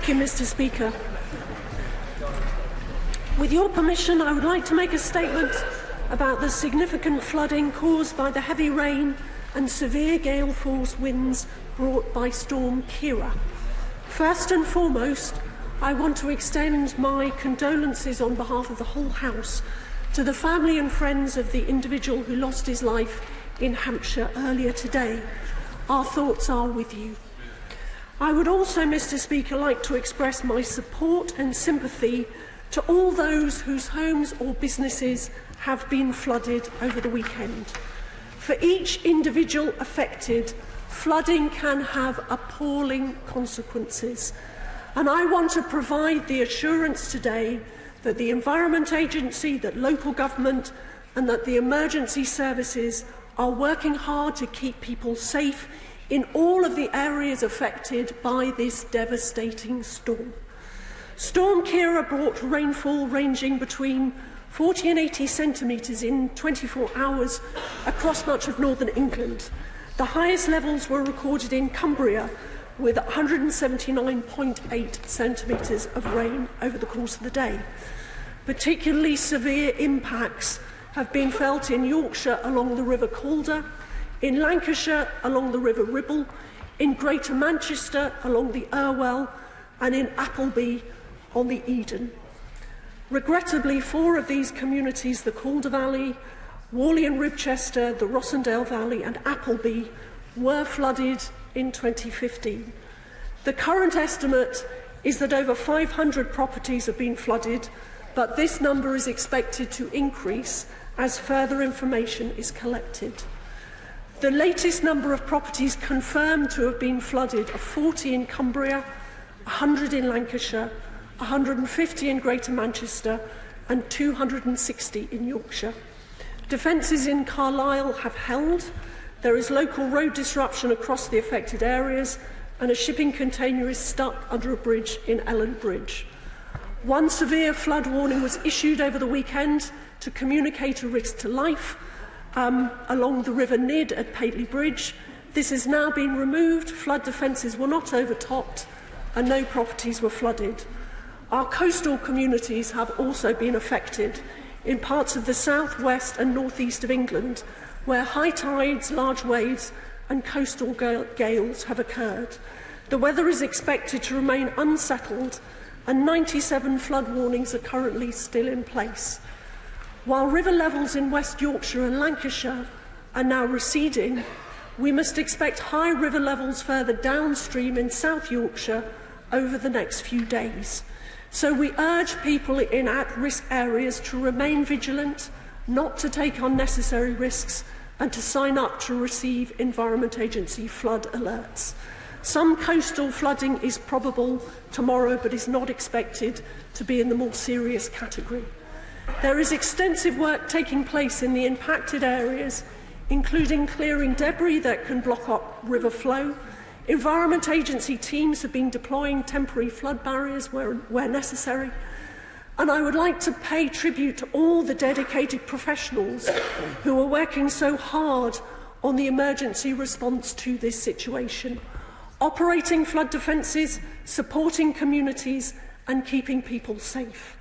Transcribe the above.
Thank you, Mr. Speaker. With your permission, I would like to make a statement about the significant flooding caused by the heavy rain and severe gale force winds brought by Storm Ciara. First and foremost, I want to extend my condolences on behalf of the whole House to the family and friends of the individual who lost his life in Hampshire earlier today. Our thoughts are with you. I would also, Mr. Speaker, like to express my support and sympathy to all those whose homes or businesses have been flooded over the weekend. For each individual affected, flooding can have appalling consequences. And I want to provide the assurance today that the Environment Agency, that local government and that the emergency services are working hard to keep people safe in all of the areas affected by this devastating storm. Storm Ciara brought rainfall ranging between 40 and 80 centimetres in 24 hours across much of northern England. The highest levels were recorded in Cumbria, with 179.8 centimetres of rain over the course of the day. Particularly severe impacts have been felt in Yorkshire along the River Calder, in Lancashire along the River Ribble, in Greater Manchester along the Irwell, and in Appleby on the Eden. Regrettably, 4 of these communities, the Calder Valley, Whalley and Ribchester, the Rossendale Valley and Appleby, were flooded in 2015. The current estimate is that over 500 properties have been flooded, but this number is expected to increase as further information is collected. The latest number of properties confirmed to have been flooded are 40 in Cumbria, 100 in Lancashire, 150 in Greater Manchester and 260 in Yorkshire. Defences in Carlisle have held. There is local road disruption across the affected areas, and a shipping container is stuck under a bridge in Ellen Bridge. One severe flood warning was issued over the weekend to communicate a risk to life along the River Nid at Pateley Bridge. This has now been removed. Flood defences were not overtopped and no properties were flooded. Our coastal communities have also been affected in parts of the south west and north east of England, where high tides, large waves and coastal gales have occurred. The weather is expected to remain unsettled and 97 flood warnings are currently still in place. While river levels in West Yorkshire and Lancashire are now receding, we must expect high river levels further downstream in South Yorkshire over the next few days. So we urge people in at-risk areas to remain vigilant, not to take unnecessary risks, and to sign up to receive Environment Agency flood alerts. Some coastal flooding is probable tomorrow, but is not expected to be in the more serious category. There is extensive work taking place in the impacted areas, including clearing debris that can block up river flow. Environment Agency teams have been deploying temporary flood barriers where necessary. And I would like to pay tribute to all the dedicated professionals who are working so hard on the emergency response to this situation, operating flood defences, supporting communities and keeping people safe.